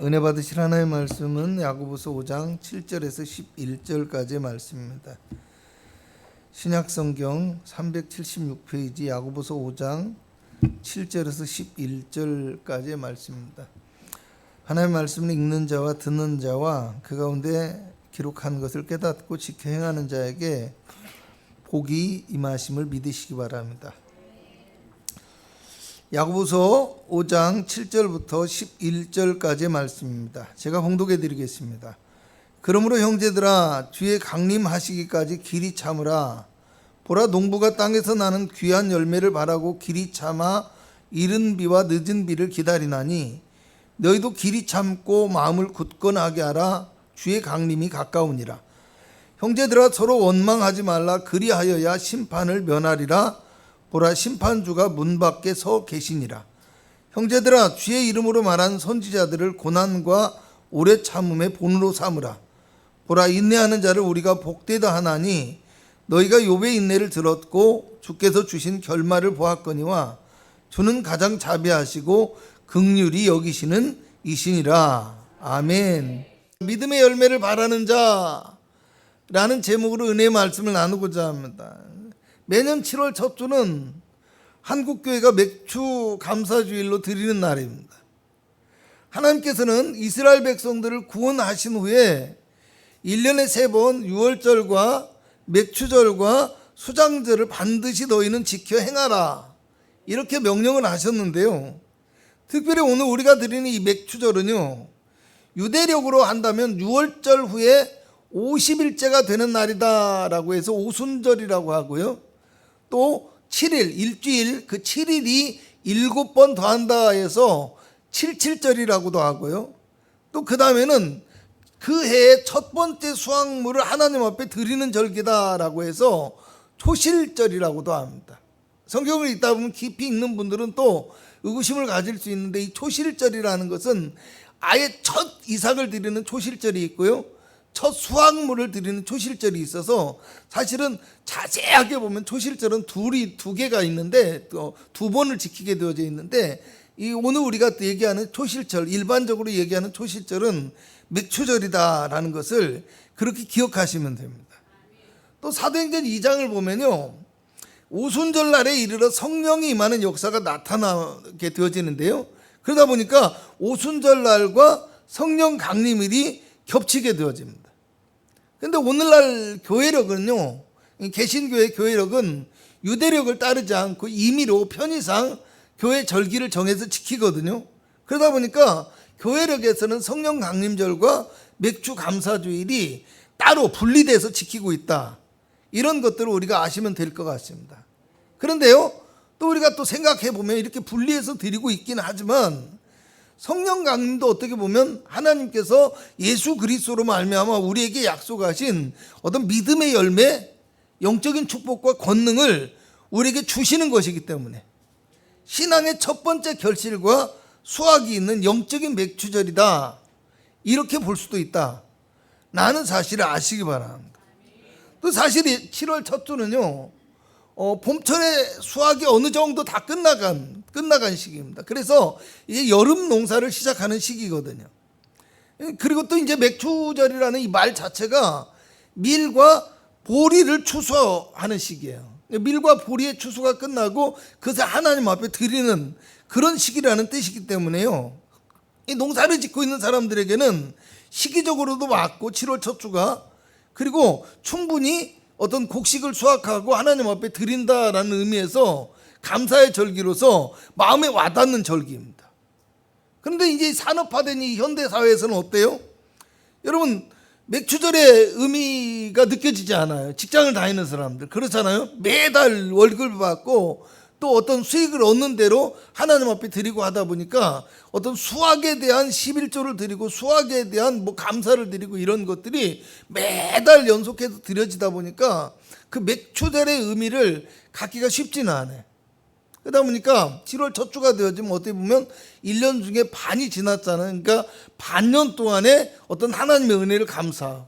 은혜 받으실 하나님의 말씀은 야고보서 5장 7절에서 11절까지의 말씀입니다. 신약성경 376페이지 야고보서 5장 7절에서 11절까지의 말씀입니다. 하나님의 말씀을 읽는 자와 듣는 자와 그 가운데 기록한 것을 깨닫고 지켜 행하는 자에게 복이 임하심을 믿으시기 바랍니다. 야고보서 5장 7절부터 11절까지의 말씀입니다. 제가 봉독해 드리겠습니다. 그러므로 형제들아 주의 강림하시기까지 길이 참으라. 보라, 농부가 땅에서 나는 귀한 열매를 바라고 길이 참아 이른 비와 늦은 비를 기다리나니 너희도 길이 참고 마음을 굳건하게 하라. 주의 강림이 가까우니라. 형제들아 서로 원망하지 말라. 그리하여야 심판을 면하리라. 보라, 심판주가 문 밖에 서 계시니라. 형제들아 주의 이름으로 말한 선지자들을 고난과 오래 참음의 본으로 삼으라. 보라, 인내하는 자를 우리가 복되다 하나니 너희가 욥의 인내를 들었고 주께서 주신 결말을 보았거니와 주는 가장 자비하시고 긍휼히 여기시는 이시니라. 아멘. 믿음의 열매를 바라는 자라는 제목으로 은혜의 말씀을 나누고자 합니다. 매년 7월 첫 주는 한국교회가 맥주 감사주일로 드리는 날입니다. 하나님께서는 이스라엘 백성들을 구원하신 후에 1년에 3번 유월절과 맥주절과 수장절을 반드시 너희는 지켜 행하라, 이렇게 명령을 하셨는데요. 특별히 오늘 우리가 드리는 이 맥주절은요, 유대력으로 한다면 유월절 후에 50일째가 되는 날이다 라고 해서 오순절이라고 하고요, 또 7일, 일주일, 그 7일이 7번 더한다 해서 77절이라고도 하고요, 또 그 다음에는 그 해의 첫 번째 수확물을 하나님 앞에 드리는 절기다라고 해서 초실절이라고도 합니다. 성경을 읽다 보면 깊이 읽는 분들은 또 의구심을 가질 수 있는데, 이 초실절이라는 것은 아예 첫 이삭을 드리는 초실절이 있고요, 첫 수확물을 드리는 초실절이 있어서 사실은 자세하게 보면 초실절은 두 개가 있는데 또 2번을 지키게 되어져 있는데, 이 오늘 우리가 얘기하는 초실절, 일반적으로 얘기하는 초실절은 맥추절이다라는 것을 그렇게 기억하시면 됩니다. 또 사도행전 2장을 보면요, 오순절 날에 이르러 성령이 임하는 역사가 나타나게 되어지는데요, 그러다 보니까 오순절 날과 성령 강림일이 겹치게 되어집니다. 그런데 오늘날 교회력은요, 개신교회 교회력은 유대력을 따르지 않고 임의로 편의상 교회 절기를 정해서 지키거든요. 그러다 보니까 교회력에서는 성령 강림절과 맥주 감사주일이 따로 분리돼서 지키고 있다, 이런 것들을 우리가 아시면 될 것 같습니다. 그런데요, 또 우리가 또 생각해 보면 이렇게 분리해서 드리고 있긴 하지만 성령 강림도 어떻게 보면 하나님께서 예수 그리스도로 말미암아 우리에게 약속하신 어떤 믿음의 열매, 영적인 축복과 권능을 우리에게 주시는 것이기 때문에 신앙의 첫 번째 결실과 수확이 있는 영적인 맥주절이다, 이렇게 볼 수도 있다 라는 사실을 아시기 바랍니다. 또 사실 7월 첫 주는요, 봄철의 수확이 어느 정도 다 끝나간 시기입니다. 그래서 이제 여름 농사를 시작하는 시기거든요. 그리고 또 이제 맥추절이라는 이 말 자체가 밀과 보리를 추수하는 시기예요. 밀과 보리의 추수가 끝나고 그것을 하나님 앞에 드리는 그런 시기라는 뜻이기 때문에요, 이 농사를 짓고 있는 사람들에게는 시기적으로도 맞고 7월 첫 주가, 그리고 충분히 어떤 곡식을 수확하고 하나님 앞에 드린다라는 의미에서 감사의 절기로서 마음에 와닿는 절기입니다. 그런데 이제 산업화된 이 현대사회에서는 어때요? 여러분, 맥추절의 의미가 느껴지지 않아요. 직장을 다니는 사람들 그렇잖아요. 매달 월급을 받고 또 어떤 수익을 얻는 대로 하나님 앞에 드리고 하다 보니까 어떤 수확에 대한 11조를 드리고 수확에 대한 감사를 드리고 이런 것들이 매달 연속해서 드려지다 보니까 그 맥추절의 의미를 갖기가 쉽지는 않아요. 그러다 보니까 7월 첫 주가 되어지면 어떻게 보면 1년 중에 반이 지났잖아요. 그러니까 반년 동안에 어떤 하나님의 은혜를 감사하고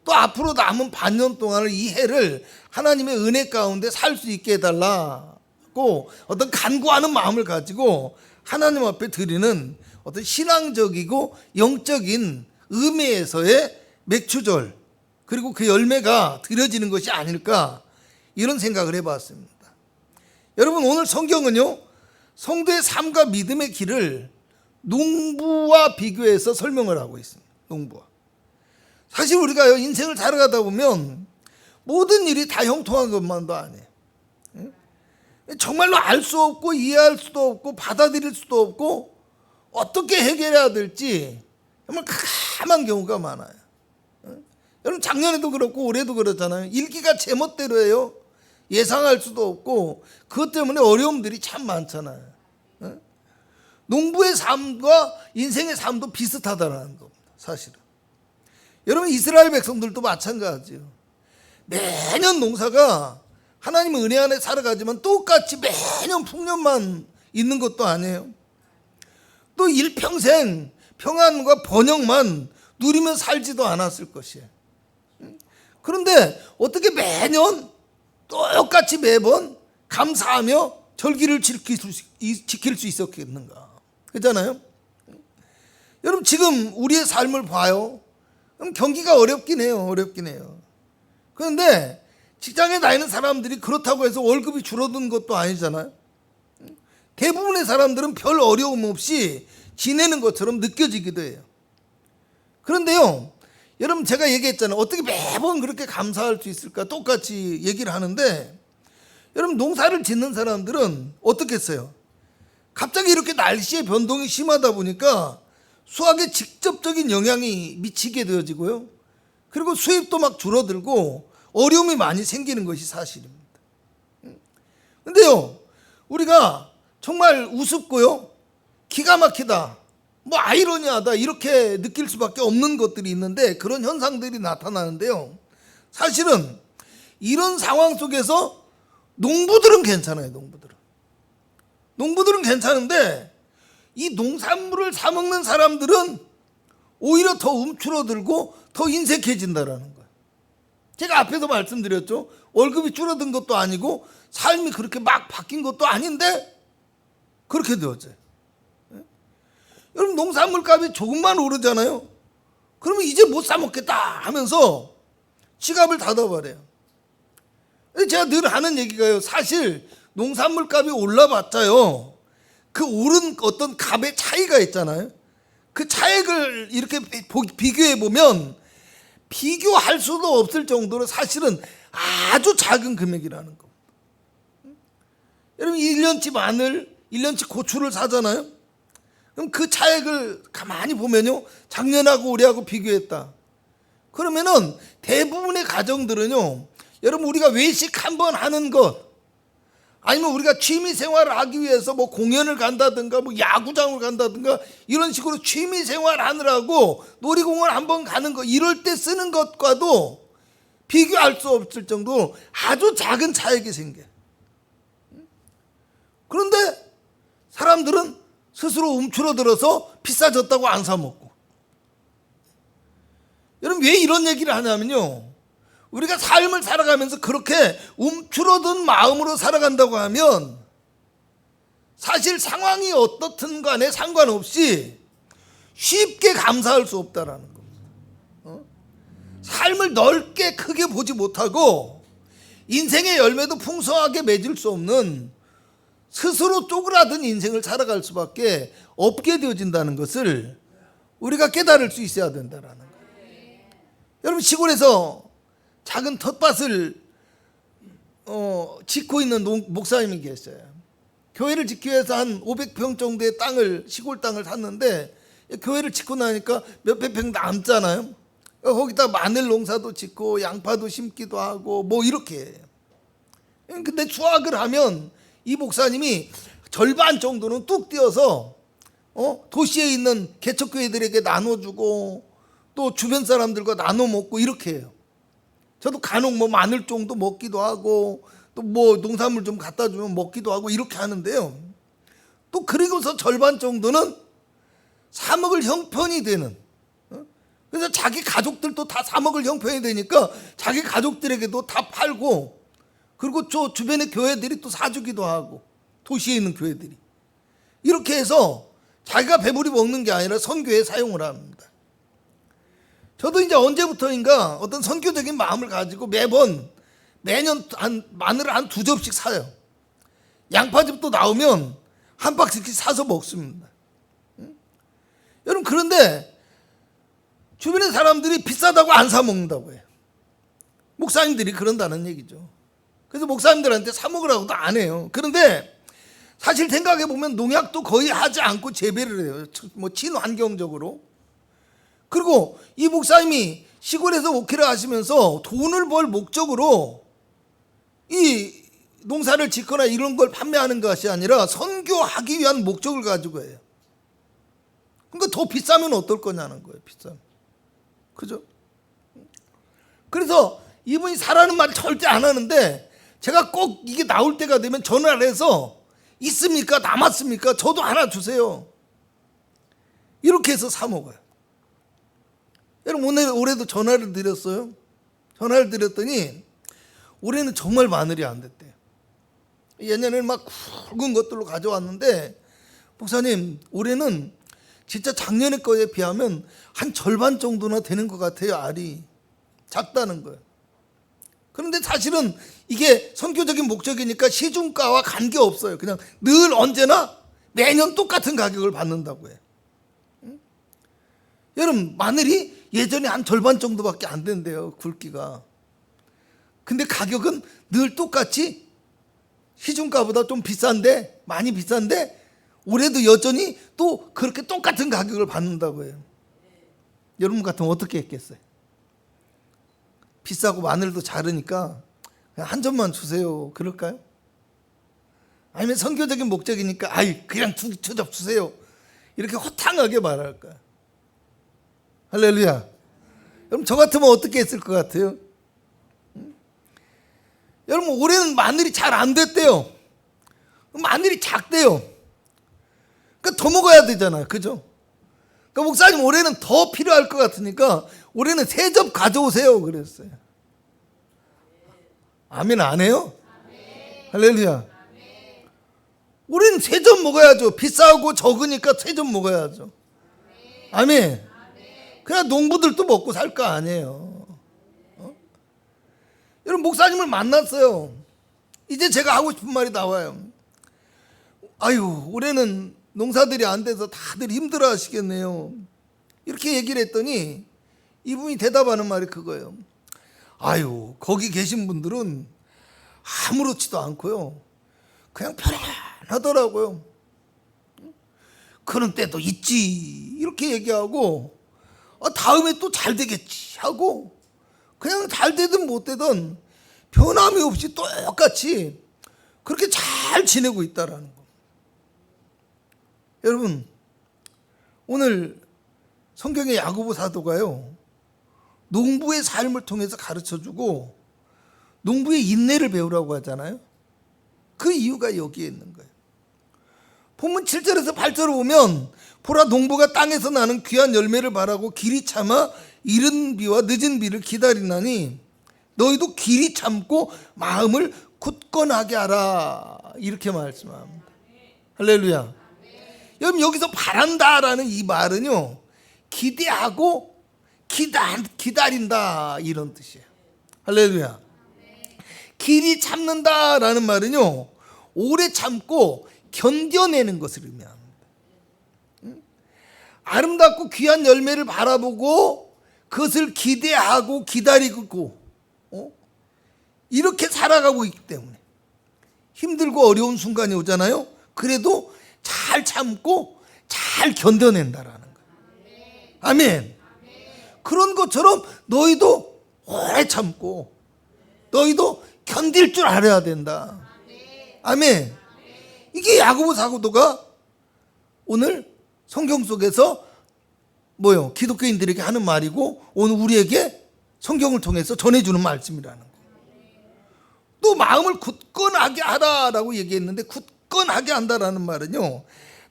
또 앞으로 남은 반년 동안을, 이 해를 하나님의 은혜 가운데 살 수 있게 해달라 어떤 간구하는 마음을 가지고 하나님 앞에 드리는 어떤 신앙적이고 영적인 의미에서의 맥추절, 그리고 그 열매가 드려지는 것이 아닐까, 이런 생각을 해봤습니다. 여러분, 오늘 성경은요, 성도의 삶과 믿음의 길을 농부와 비교해서 설명을 하고 있습니다. 농부와. 사실 우리가 인생을 살아가다 보면 모든 일이 다 형통한 것만도 아니에요. 정말로 알 수 없고 이해할 수도 없고 받아들일 수도 없고 어떻게 해결해야 될지 정말 캄캄한 경우가 많아요. 여러분, 작년에도 그렇고 올해도 그렇잖아요. 일기가 제멋대로 해요. 예상할 수도 없고 그것 때문에 어려움들이 참 많잖아요. 농부의 삶과 인생의 삶도 비슷하다는 겁니다. 사실은. 여러분, 이스라엘 백성들도 마찬가지예요. 매년 농사가 하나님의 은혜 안에 살아가지만 똑같이 매년 풍년만 있는 것도 아니에요. 또 일평생 평안과 번영만 누리며 살지도 않았을 것이에요. 그런데 어떻게 매년 똑같이 매번 감사하며 절기를 지킬 수 있었겠는가? 그렇잖아요. 여러분, 지금 우리의 삶을 봐요. 그럼 경기가 어렵긴 해요. 어렵긴 해요. 그런데 직장에 다니는 사람들이 그렇다고 해서 월급이 줄어든 것도 아니잖아요. 대부분의 사람들은 별 어려움 없이 지내는 것처럼 느껴지기도 해요. 그런데요, 여러분, 제가 얘기했잖아요. 어떻게 매번 그렇게 감사할 수 있을까? 똑같이 얘기를 하는데, 여러분, 농사를 짓는 사람들은 어떻겠어요? 갑자기 이렇게 날씨의 변동이 심하다 보니까 수확에 직접적인 영향이 미치게 되어지고요. 그리고 수입도 막 줄어들고 어려움이 많이 생기는 것이 사실입니다. 근데요, 우리가 정말 우습고요, 기가 막히다, 뭐 아이러니하다, 이렇게 느낄 수밖에 없는 것들이 있는데, 그런 현상들이 나타나는데요, 사실은 이런 상황 속에서 농부들은 괜찮아요. 농부들은 괜찮은데 이 농산물을 사 먹는 사람들은 오히려 더 움츠러들고 더 인색해진다라는 거예요. 제가 앞에서 말씀드렸죠. 월급이 줄어든 것도 아니고 삶이 그렇게 막 바뀐 것도 아닌데 그렇게 되었어요. 여러분, 농산물 값이 조금만 오르잖아요. 그러면 이제 못 사 먹겠다 하면서 지갑을 닫아버려요. 제가 늘 하는 얘기가요, 사실 농산물 값이 올라봤자요, 그 오른 어떤 값의 차이가 있잖아요. 그 차액을 이렇게 비교해 보면 비교할 수도 없을 정도로 사실은 아주 작은 금액이라는 겁니다. 여러분, 1년치 마늘, 1년치 고추를 사잖아요. 그럼 그 차액을 가만히 보면요, 작년하고 올해하고 비교했다. 그러면은 대부분의 가정들은요, 여러분, 우리가 외식 한번 하는 것, 아니면 우리가 취미 생활을 하기 위해서 뭐 공연을 간다든가 뭐 야구장을 간다든가 이런 식으로 취미 생활 하느라고 놀이공원 한번 가는 거, 이럴 때 쓰는 것과도 비교할 수 없을 정도로 아주 작은 차액이 생겨요. 그런데 사람들은 스스로 움츠러들어서 비싸졌다고 안 사 먹고. 여러분, 왜 이런 얘기를 하냐면요, 우리가 삶을 살아가면서 그렇게 움츠러든 마음으로 살아간다고 하면 사실 상황이 어떻든 간에 상관없이 쉽게 감사할 수 없다라는 겁니다. 삶을 넓게 크게 보지 못하고 인생의 열매도 풍성하게 맺을 수 없는 스스로 쪼그라든 인생을 살아갈 수밖에 없게 되어진다는 것을 우리가 깨달을 수 있어야 된다라는 거예요. 여러분, 시골에서 작은 텃밭을 짓고 있는 목사님이 계셔요. 교회를 짓기 위해서 한 500평 정도의 땅을, 시골 땅을 샀는데 교회를 짓고 나니까 몇백 평 남잖아요. 거기다 마늘 농사도 짓고 양파도 심기도 하고 뭐 이렇게 해요. 근데 수확을 하면 이 목사님이 절반 정도는 뚝 떼어서 도시에 있는 개척교회들에게 나눠주고 또 주변 사람들과 나눠 먹고 이렇게 해요. 저도 간혹 뭐 마늘 정도 먹기도 하고 또 뭐 농산물 좀 갖다 주면 먹기도 하고 이렇게 하는데요. 또 그리고서 절반 정도는 사 먹을 형편이 되는, 그래서 자기 가족들도 다 사 먹을 형편이 되니까 자기 가족들에게도 다 팔고, 그리고 저 주변의 교회들이 또 사주기도 하고, 도시에 있는 교회들이 이렇게 해서 자기가 배부리 먹는 게 아니라 선교에 사용을 합니다. 저도 이제 언제부터인가 어떤 선교적인 마음을 가지고 매년 마늘을 한 2접씩 사요. 양파즙도 나오면 한 박스씩 사서 먹습니다. 여러분, 그런데 주변의 사람들이 비싸다고 안 사 먹는다고 해요. 목사님들이 그런다는 얘기죠. 그래서 목사님들한테 사 먹으라고도 안 해요. 그런데 사실 생각해 보면 농약도 거의 하지 않고 재배를 해요. 뭐 친환경적으로. 그리고 이 목사님이 시골에서 목회를 하시면서 돈을 벌 목적으로 이 농사를 짓거나 이런 걸 판매하는 것이 아니라 선교하기 위한 목적을 가지고 해요. 그러니까 더 비싸면 어떨 거냐는 거예요. 비싸면. 그죠? 그래서 이분이 사라는 말을 절대 안 하는데 제가 꼭 이게 나올 때가 되면 전화를 해서 있습니까? 남았습니까? 저도 하나 주세요. 이렇게 해서 사 먹어요. 여러분, 올해도 전화를 드렸어요. 전화를 드렸더니 올해는 정말 마늘이 안 됐대요. 예년에는 막 굵은 것들로 가져왔는데 목사님, 올해는 진짜 작년에 거에 비하면 한 절반 정도나 되는 것 같아요. 알이 작다는 거예요. 그런데 사실은 이게 선교적인 목적이니까 시중가와 관계없어요. 그냥 늘 언제나 매년 똑같은 가격을 받는다고 해요. 여러분, 마늘이 예전에 한 절반 정도밖에 안 된대요. 굵기가. 근데 가격은 늘 똑같이 시중가보다 좀 비싼데, 많이 비싼데 올해도 여전히 또 그렇게 똑같은 가격을 받는다고 해요. 여러분 같으면 어떻게 했겠어요? 비싸고 마늘도 자르니까 그냥 한 점만 주세요. 그럴까요? 아니면 선교적인 목적이니까 그냥 두 접 주세요. 이렇게 호탕하게 말할까요? 할렐루야. 여러분, 저 같으면 어떻게 했을 것 같아요? 여러분, 올해는 마늘이 잘 안 됐대요. 마늘이 작대요. 그러니까 더 먹어야 되잖아요. 그죠? 그러니까 목사님, 올해는 더 필요할 것 같으니까 올해는 3접 가져오세요. 그랬어요. 아멘 안 해요? 할렐루야. 올해는 3접 먹어야죠. 비싸고 적으니까 3접 먹어야죠. 아멘. 그냥 농부들도 먹고 살 거 아니에요. 여러분, 목사님을 만났어요. 이제 제가 하고 싶은 말이 나와요. 올해는 농사들이 안 돼서 다들 힘들어 하시겠네요. 이렇게 얘기를 했더니 이분이 대답하는 말이 그거예요. 거기 계신 분들은 아무렇지도 않고요. 그냥 편안하더라고요. 그런 때도 있지. 이렇게 얘기하고 다음에 또 잘 되겠지 하고 그냥 잘 되든 못 되든 변함이 없이 똑같이 그렇게 잘 지내고 있다라는 거. 여러분, 오늘 성경의 야고보 사도가요, 농부의 삶을 통해서 가르쳐주고 농부의 인내를 배우라고 하잖아요. 그 이유가 여기에 있는 거예요. 본문 7절에서 8절을 보면 보라, 농부가 땅에서 나는 귀한 열매를 바라고 길이 참아 이른 비와 늦은 비를 기다리나니 너희도 길이 참고 마음을 굳건하게 하라. 이렇게 말씀합니다. 할렐루야. 여러분, 여기서 바란다라는 이 말은요, 기대하고 기다린다 이런 뜻이에요. 할렐루야. 길이 참는다라는 말은요, 오래 참고 견뎌내는 것을 의미합니다. 아름답고 귀한 열매를 바라보고 그것을 기대하고 기다리고 이렇게 살아가고 있기 때문에 힘들고 어려운 순간이 오잖아요. 그래도 잘 참고 잘 견뎌낸다라는 거예요. 아멘. 그런 것처럼 너희도 오래 참고 너희도 견딜 줄 알아야 된다. 아멘. 이게 야고보 사도가 오늘 성경 속에서 기독교인들에게 하는 말이고 오늘 우리에게 성경을 통해서 전해주는 말씀이라는 거예요. 또 마음을 굳건하게 하라라고 얘기했는데, 굳건하게 한다라는 말은요,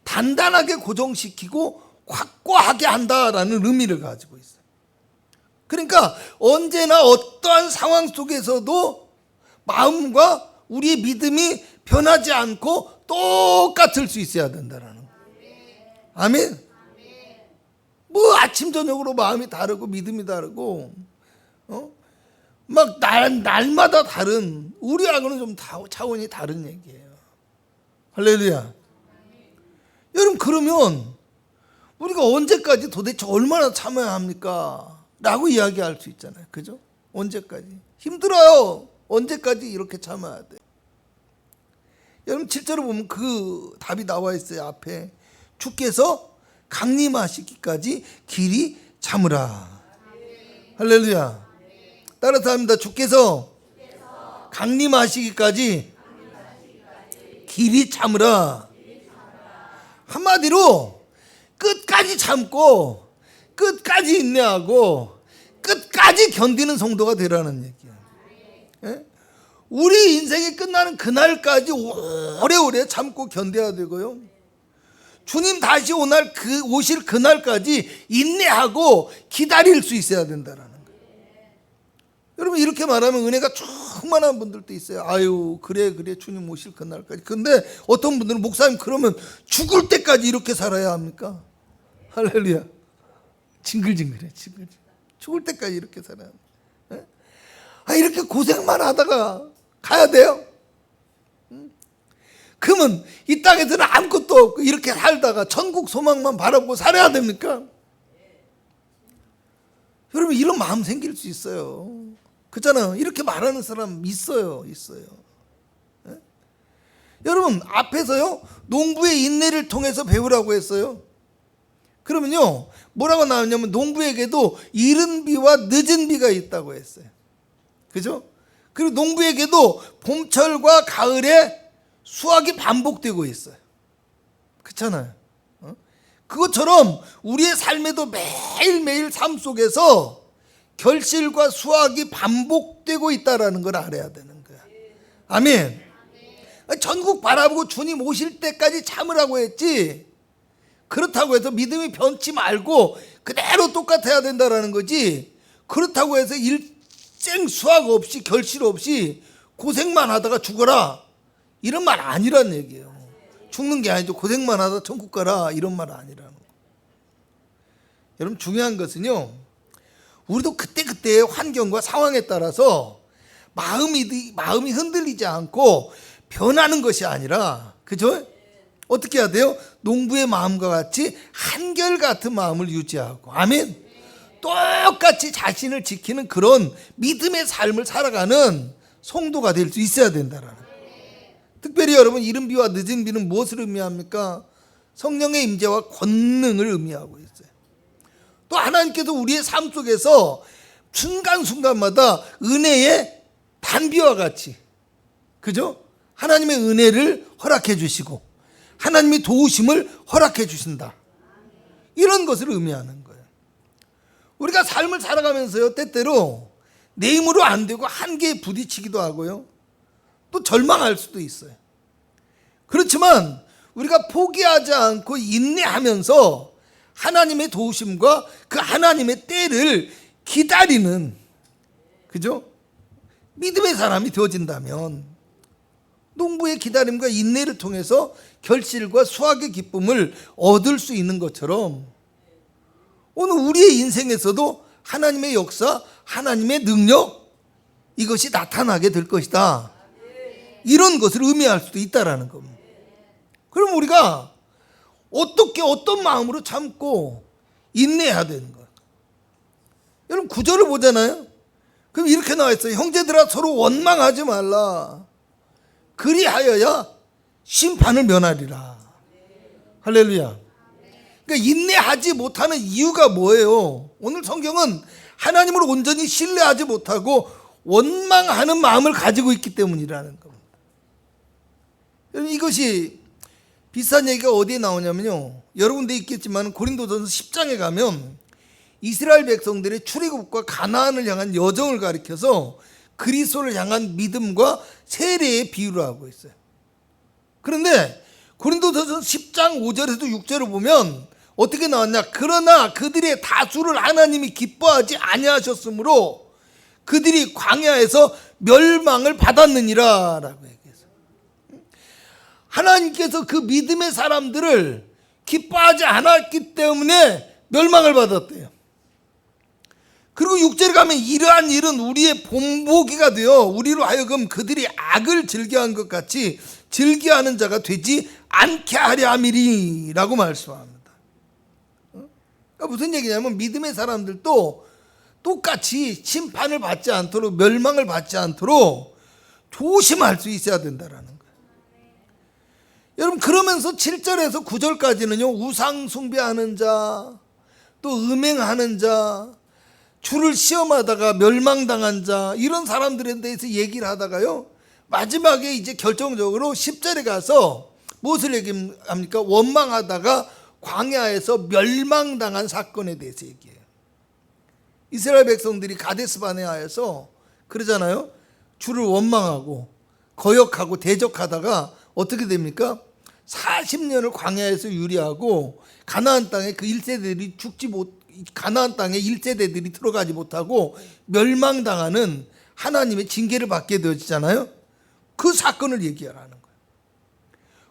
단단하게 고정시키고 확고하게 한다라는 의미를 가지고 있어요. 그러니까 언제나 어떠한 상황 속에서도 마음과 우리의 믿음이 변하지 않고 똑같을 수 있어야 된다라는 거예요. 아멘. 뭐 아침 저녁으로 마음이 다르고 믿음이 다르고 막 날마다 다른, 우리하고는 좀 차원이 다른 얘기예요. 할렐루야. 여러분, 그러면 우리가 언제까지 도대체 얼마나 참아야 합니까? 라고 이야기할 수 있잖아요. 그죠? 언제까지? 힘들어요. 언제까지 이렇게 참아야 돼? 여러분, 7절을 보면 그 답이 나와 있어요. 앞에 주께서 강림하시기까지 길이 참으라. 할렐루야. 따라서 합니다. 주께서 강림하시기까지 길이 참으라. 한마디로 끝까지 참고 끝까지 인내하고 끝까지 견디는 성도가 되라는 얘기야. 예? 우리 인생이 끝나는 그날까지 오래오래 참고 견뎌야 되고요. 주님 다시 오실 그날까지 인내하고 기다릴 수 있어야 된다라는 거예요. 여러분, 이렇게 말하면 은혜가 충만한 분들도 있어요. 아유, 그래 주님 오실 그날까지. 근데 어떤 분들은 목사님, 그러면 죽을 때까지 이렇게 살아야 합니까? 할렐루야. 징글징글해. 죽을 때까지 이렇게 살아야 합니다. 이렇게 고생만 하다가 가야 돼요? 그러면 이 땅에서는 아무것도 없고 이렇게 살다가 천국 소망만 바라보고 살아야 됩니까? 여러분, 이런 마음 생길 수 있어요. 그렇잖아요. 이렇게 말하는 사람 있어요. 예? 여러분, 앞에서요, 농부의 인내를 통해서 배우라고 했어요. 그러면요, 뭐라고 나왔냐면 농부에게도 이른 비와 늦은 비가 있다고 했어요. 그죠? 그리고 농부에게도 봄철과 가을에 수확이 반복되고 있어요. 그렇잖아요. 그것처럼 우리의 삶에도 매일매일 삶 속에서 결실과 수확이 반복되고 있다는 걸 알아야 되는 거야. 아멘. 전국 바라보고 주님 오실 때까지 참으라고 했지, 그렇다고 해서 믿음이 변치 말고 그대로 똑같아야 된다는 거지, 그렇다고 해서 일생 수확 없이 결실 없이 고생만 하다가 죽어라, 이런 말 아니란 얘기예요. 죽는 게 아니죠. 고생만 하다 천국 가라, 이런 말 아니라는 거예요. 여러분, 중요한 것은요, 우리도 그때그때의 환경과 상황에 따라서 마음이 흔들리지 않고 변하는 것이 아니라, 그죠? 어떻게 해야 돼요? 농부의 마음과 같이 한결같은 마음을 유지하고, 아멘. 똑같이 자신을 지키는 그런 믿음의 삶을 살아가는 성도가 될 수 있어야 된다라는 거예요. 특별히 여러분, 이른 비와 늦은 비는 무엇을 의미합니까? 성령의 임재와 권능을 의미하고 있어요. 또 하나님께서 우리의 삶 속에서 순간순간마다 은혜의 단비와 같이, 그죠? 하나님의 은혜를 허락해 주시고 하나님의 도우심을 허락해 주신다, 이런 것을 의미하는 거예요. 우리가 삶을 살아가면서요, 때때로 내 힘으로 안 되고 한계에 부딪히기도 하고요, 또 절망할 수도 있어요. 그렇지만 우리가 포기하지 않고 인내하면서 하나님의 도우심과 그 하나님의 때를 기다리는, 그죠? 믿음의 사람이 되어진다면 농부의 기다림과 인내를 통해서 결실과 수확의 기쁨을 얻을 수 있는 것처럼 오늘 우리의 인생에서도 하나님의 역사, 하나님의 능력, 이것이 나타나게 될 것이다, 이런 것을 의미할 수도 있다라는 겁니다. 그럼 우리가 어떤 마음으로 참고 인내해야 되는 거예요. 여러분, 구절을 보잖아요. 그럼 이렇게 나와 있어요. 형제들아, 서로 원망하지 말라. 그리하여야 심판을 면하리라. 할렐루야. 그러니까 인내하지 못하는 이유가 뭐예요? 오늘 성경은 하나님을 온전히 신뢰하지 못하고 원망하는 마음을 가지고 있기 때문이라는 겁니다. 여러분, 이것이 비슷한 얘기가 어디에 나오냐면요, 여러 군데 있겠지만 고린도전서 10장에 가면 이스라엘 백성들의 출애굽과 가나안을 향한 여정을 가리켜서 그리스도를 향한 믿음과 세례의 비유를 하고 있어요. 그런데 고린도전서 10장 5절에서 6절을 보면 어떻게 나왔냐? 그러나 그들의 다수를 하나님이 기뻐하지 아니하셨으므로 그들이 광야에서 멸망을 받았느니라 라고 얘기했어요. 하나님께서 그 믿음의 사람들을 기뻐하지 않았기 때문에 멸망을 받았대요. 그리고 6절에 가면 이러한 일은 우리의 본보기가 되어 우리로 하여금 그들이 악을 즐겨한 것 같이 즐겨하는 자가 되지 않게 하려 함이리라고 말씀합니다. 그러니까 무슨 얘기냐면 믿음의 사람들도 똑같이 심판을 받지 않도록, 멸망을 받지 않도록 조심할 수 있어야 된다라는 거예요. 여러분, 그러면서 7절에서 9절까지는요, 우상 숭배하는 자, 또 음행하는 자, 주를 시험하다가 멸망당한 자, 이런 사람들에 대해서 얘기를 하다가요, 마지막에 이제 결정적으로 10절에 가서 무엇을 얘기합니까? 원망하다가 광야에서 멸망당한 사건에 대해서 얘기해요. 이스라엘 백성들이 가데스 바네아에서 그러잖아요. 주를 원망하고 거역하고 대적하다가 어떻게 됩니까? 40년을 광야에서 유리하고 가나안 땅에 그 1세대들이 가나안 땅에 1세대들이 들어가지 못하고 멸망당하는 하나님의 징계를 받게 되어지잖아요. 그 사건을 얘기하라는 거예요.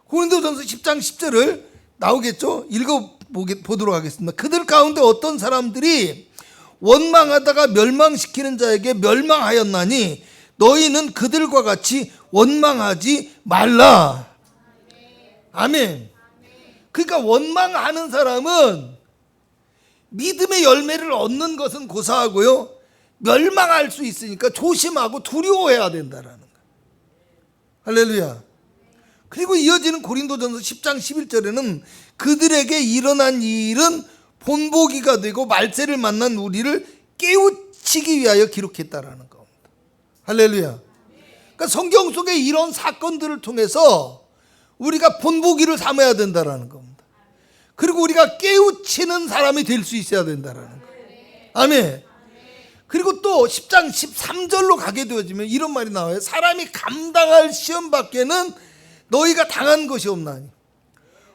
고린도전서 10장 10절을 나오겠죠? 읽어보도록 하겠습니다. 그들 가운데 어떤 사람들이 원망하다가 멸망시키는 자에게 멸망하였나니 너희는 그들과 같이 원망하지 말라. 아멘. 그러니까 원망하는 사람은 믿음의 열매를 얻는 것은 고사하고요, 멸망할 수 있으니까 조심하고 두려워해야 된다라는 거예요. 할렐루야. 그리고 이어지는 고린도전서 10장 11절에는 그들에게 일어난 일은 본보기가 되고 말세를 만난 우리를 깨우치기 위하여 기록했다라는 겁니다. 할렐루야. 그러니까 성경 속에 이런 사건들을 통해서 우리가 본보기를 삼아야 된다라는 겁니다. 그리고 우리가 깨우치는 사람이 될 수 있어야 된다라는 거예요. 아멘. 그리고 또 10장 13절로 가게 되어지면 이런 말이 나와요. 사람이 감당할 시험 밖에는 너희가 당한 것이 없나니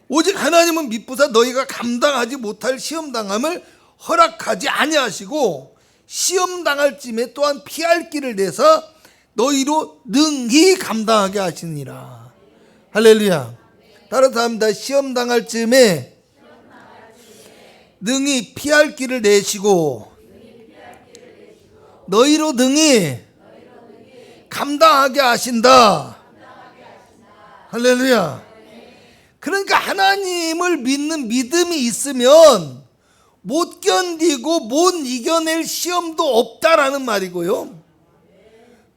오직 하나님은 미쁘사 너희가 감당하지 못할 시험 당함을 허락하지 아니하시고 시험 당할 쯤에 또한 피할 길을 내사 너희로 능히 감당하게 하시니라. 할렐루야. 따라서 합니다. 시험 당할 쯤에 능히 피할 길을 내시고 너희로 능히 감당하게 하신다. 할렐루야. 그러니까 하나님을 믿는 믿음이 있으면 못 견디고 못 이겨낼 시험도 없다라는 말이고요,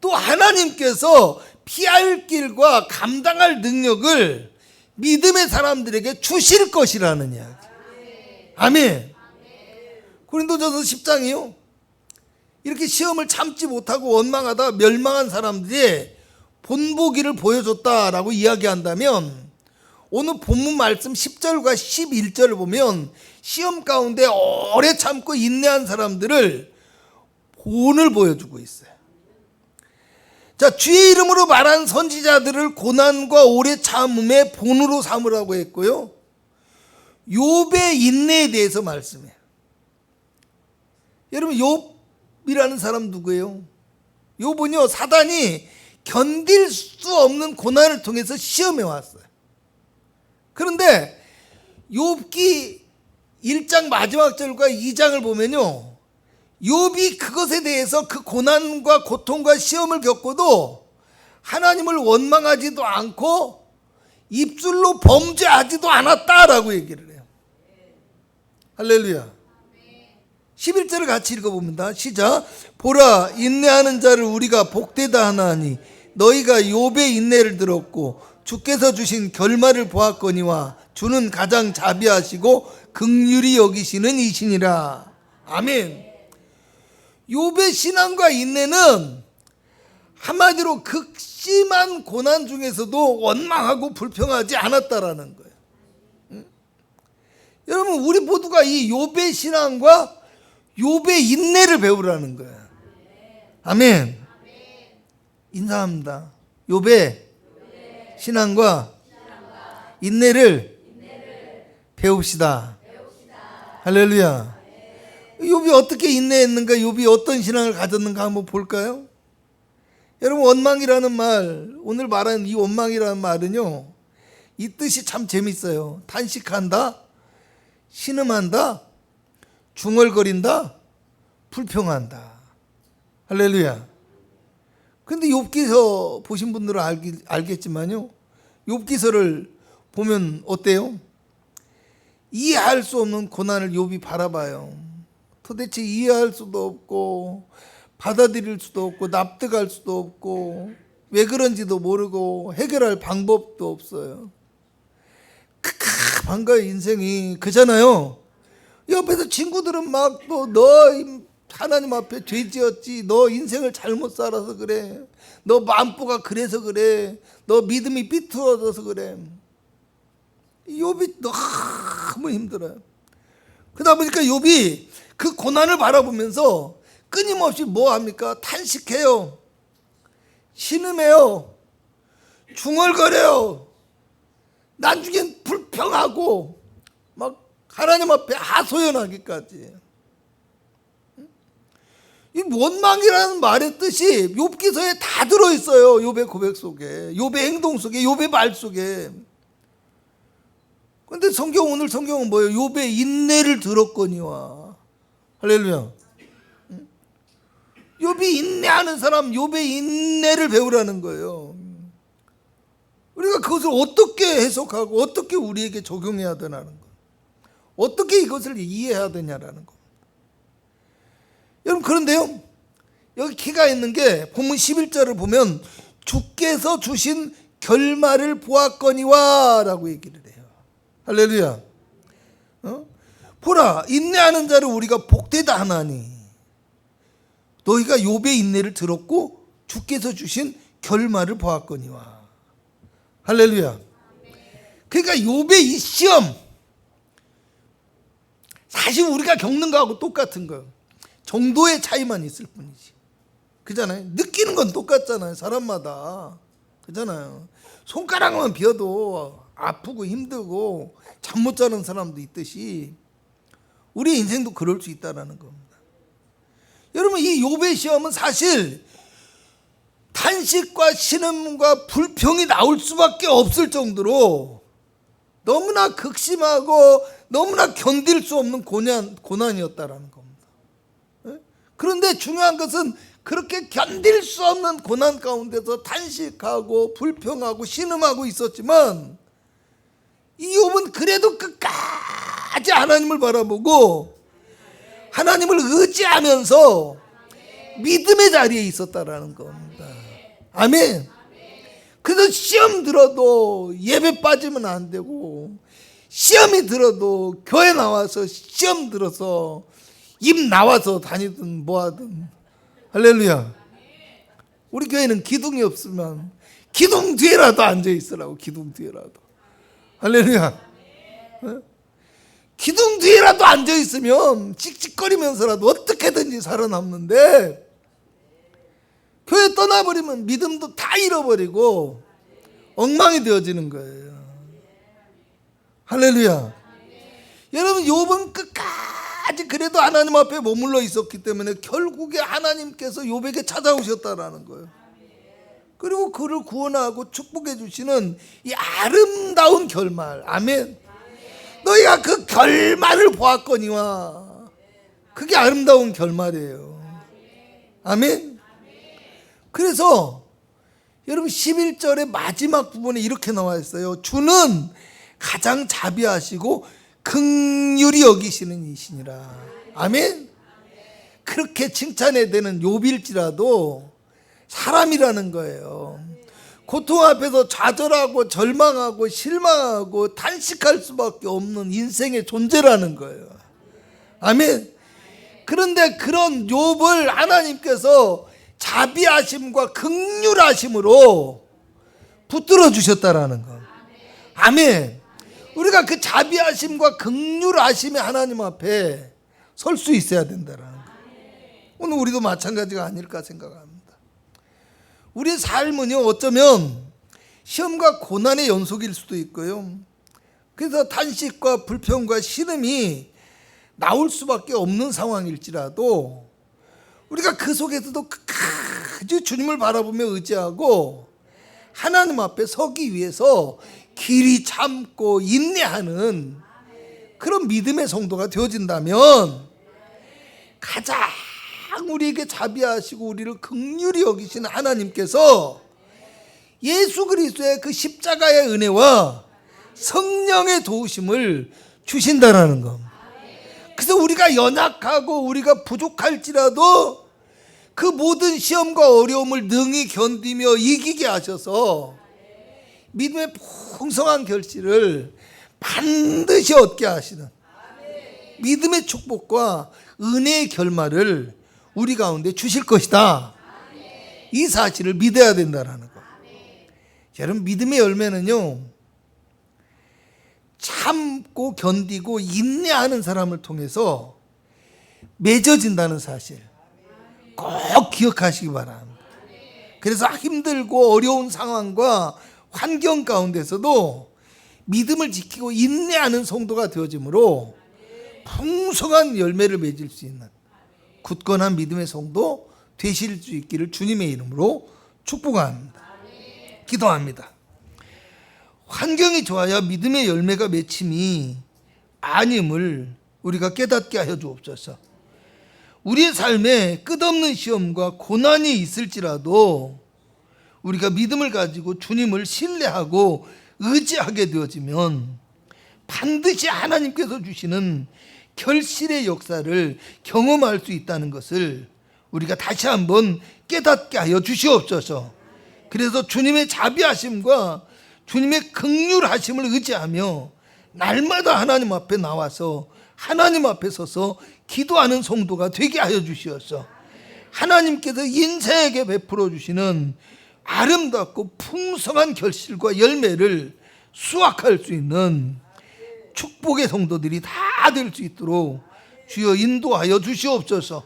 또 하나님께서 피할 길과 감당할 능력을 믿음의 사람들에게 주실 것이라는 이야기. 아멘. 고린도전서 10장이요, 이렇게 시험을 참지 못하고 원망하다 멸망한 사람들이 본보기를 보여줬다라고 이야기한다면, 오늘 본문 말씀 10절과 11절을 보면 시험 가운데 오래 참고 인내한 사람들을 본을 보여주고 있어요. 자, 주의 이름으로 말한 선지자들을 고난과 오래 참음의 본으로 삼으라고 했고요, 욥의 인내에 대해서 말씀해요. 여러분, 욥이라는 사람 누구예요? 욥은요, 사단이 견딜 수 없는 고난을 통해서 시험해 왔어요. 그런데 욥기 1장 마지막 절과 2장을 보면요, 욥이 그것에 대해서 그 고난과 고통과 시험을 겪고도 하나님을 원망하지도 않고 입술로 범죄하지도 않았다라고 얘기를 해요. 할렐루야. 11절을 같이 읽어봅니다. 시작. 보라, 인내하는 자를 우리가 복되다 하나니 너희가 욥의 인내를 들었고 주께서 주신 결말을 보았거니와 주는 가장 자비하시고 긍휼히 여기시는 이시니라. 아멘. 욥의 신앙과 인내는 한마디로 극심한 고난 중에서도 원망하고 불평하지 않았다라는 거예요. 여러분, 우리 모두가 이 욥의 신앙과 욥의 인내를 배우라는 거예요. 아멘. 인사합니다. 욥의 신앙과 인내를 배웁시다. 할렐루야. 욥이 어떻게 인내했는가, 욥이 어떤 신앙을 가졌는가 한번 볼까요? 여러분, 원망이라는 말, 오늘 말하는 이 원망이라는 말은요, 이 뜻이 참 재밌어요. 탄식한다, 신음한다, 중얼거린다, 불평한다. 할렐루야. 근데 욥기서 보신 분들은 알겠지만요, 욥기서를 보면 어때요? 이해할 수 없는 고난을 욥이 바라봐요. 도대체 이해할 수도 없고 받아들일 수도 없고 납득할 수도 없고 왜 그런지도 모르고 해결할 방법도 없어요. 깝깝한 거예요. 인생이 그잖아요. 옆에서 친구들은 막 또 너 하나님 앞에 죄 지었지, 너 인생을 잘못 살아서 그래, 너 만보가 그래서 그래, 너 믿음이 삐뚤어져서 그래. 욥이 너무 힘들어요. 그러다 보니까 욥이 그 고난을 바라보면서 끊임없이 뭐 합니까? 탄식해요, 신음해요, 중얼거려요, 나중엔 불평하고 막 하나님 앞에 하소연하기까지. 이 원망이라는 말의 뜻이 욥기서에 다 들어있어요. 욥의 고백 속에, 욥의 행동 속에, 욥의 말 속에. 근데 오늘 성경은 뭐예요? 욥의 인내를 들었거니와. 할렐루야. 욥이 인내하는 사람, 욥의 인내를 배우라는 거예요. 우리가 그것을 어떻게 해석하고 어떻게 우리에게 적용해야 되냐는 거, 어떻게 이것을 이해해야 되냐라는 거. 여러분, 그런데요, 여기 키가 있는 게 본문 11절을 보면 주께서 주신 결말을 보았거니와 라고 얘기를 해요. 할렐루야. 보라, 인내하는 자를 우리가 복되다 하나니 너희가 욥의 인내를 들었고 주께서 주신 결말을 보았거니와. 할렐루야. 그러니까 욥의 이 시험, 사실 우리가 겪는 거하고 똑같은 거예요. 정도의 차이만 있을 뿐이지. 그잖아요. 느끼는 건 똑같잖아요. 사람마다. 그잖아요. 손가락만 비어도 아프고 힘들고 잠 못 자는 사람도 있듯이 우리 인생도 그럴 수 있다는 겁니다. 여러분, 이 욥의 시험은 사실 탄식과 신음과 불평이 나올 수밖에 없을 정도로 너무나 극심하고 너무나 견딜 수 없는 고난이었다라는 겁니다. 그런데 중요한 것은 그렇게 견딜 수 없는 고난 가운데서 탄식하고 불평하고 신음하고 있었지만 이 욥은 그래도 끝까지 하나님을 바라보고 하나님을 의지하면서 믿음의 자리에 있었다라는 겁니다. 아멘. 그래서 시험 들어도 예배 빠지면 안 되고, 시험이 들어도 교회 나와서 시험 들어서 입 나와서 다니든 뭐하든. 할렐루야. 우리 교회는 기둥이 없으면 기둥 뒤에라도 앉아 있으라고. 기둥 뒤에라도. 할렐루야. 기둥 뒤에라도 앉아 있으면 씩씩거리면서라도 어떻게든지 살아남는데, 교회 떠나버리면 믿음도 다 잃어버리고 엉망이 되어지는 거예요. 할렐루야. 여러분, 욥은 끝까지 그래도 하나님 앞에 머물러 있었기 때문에 결국에 하나님께서 욥에게 찾아오셨다라는 거예요. 그리고 그를 구원하고 축복해 주시는 이 아름다운 결말. 아멘. 너희가 그 결말을 보았거니와. 그게 아름다운 결말이에요. 아멘. 그래서 여러분, 11절의 마지막 부분에 이렇게 나와 있어요. 주는 가장 자비하시고 긍휼히 여기시는 이시니라. 아멘. 그렇게 칭찬해야 되는 욥일지라도 사람이라는 거예요. 고통 앞에서 좌절하고 절망하고 실망하고 탄식할 수밖에 없는 인생의 존재라는 거예요. 아멘. 그런데 그런 욥을 하나님께서 자비하심과 긍휼하심으로 붙들어 주셨다라는 거. 아멘. 우리가 그 자비하심과 긍휼하심의 하나님 앞에 설 수 있어야 된다라는 거. 오늘 우리도 마찬가지가 아닐까 생각합니다. 우리의 삶은요, 어쩌면 시험과 고난의 연속일 수도 있고요. 그래서 탄식과 불평과 신음이 나올 수밖에 없는 상황일지라도 우리가 그 속에서도 끝까지 주님을 바라보며 의지하고 하나님 앞에 서기 위해서 길이 참고 인내하는 그런 믿음의 성도가 되어진다면 가장 우리에게 자비하시고 우리를 긍휼히 여기시는 하나님께서 예수 그리스도의 그 십자가의 은혜와 성령의 도우심을 주신다라는 것. 그래서 우리가 연약하고 우리가 부족할지라도 그 모든 시험과 어려움을 능히 견디며 이기게 하셔서 믿음의 풍성한 결실을 반드시 얻게 하시는 믿음의 축복과 은혜의 결말을 우리 가운데 주실 것이다. 이 사실을 믿어야 된다는 것. 여러분, 믿음의 열매는요, 참고 견디고 인내하는 사람을 통해서 맺어진다는 사실 꼭 기억하시기 바랍니다. 그래서 힘들고 어려운 상황과 환경 가운데서도 믿음을 지키고 인내하는 성도가 되어지므로 풍성한 열매를 맺을 수 있는 굳건한 믿음의 성도 되실 수 있기를 주님의 이름으로 축복합니다. 기도합니다. 환경이 좋아야 믿음의 열매가 맺힘이 아님을 우리가 깨닫게 하여 주옵소서. 우리의 삶에 끝없는 시험과 고난이 있을지라도 우리가 믿음을 가지고 주님을 신뢰하고 의지하게 되어지면 반드시 하나님께서 주시는 결실의 역사를 경험할 수 있다는 것을 우리가 다시 한번 깨닫게 하여 주시옵소서. 그래서 주님의 자비하심과 주님의 긍휼하심을 의지하며 날마다 하나님 앞에 나와서 하나님 앞에 서서 기도하는 성도가 되게 하여 주시옵소서. 하나님께서 인생에게 베풀어 주시는 아름답고 풍성한 결실과 열매를 수확할 수 있는 축복의 성도들이 다 될 수 있도록 주여 인도하여 주시옵소서.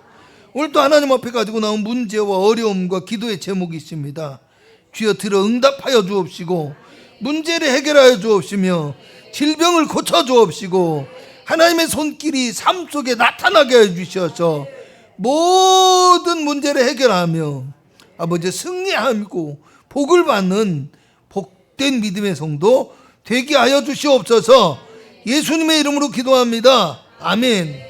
오늘도 하나님 앞에 가지고 나온 문제와 어려움과 기도의 제목이 있습니다. 주여 들어 응답하여 주옵시고 문제를 해결하여 주옵시며 질병을 고쳐 주옵시고 하나님의 손길이 삶 속에 나타나게 해주셔서 모든 문제를 해결하며 아버지 승리하고 복을 받는 복된 믿음의 성도 되게 하여 주시옵소서. 예수님의 이름으로 기도합니다. 아멘.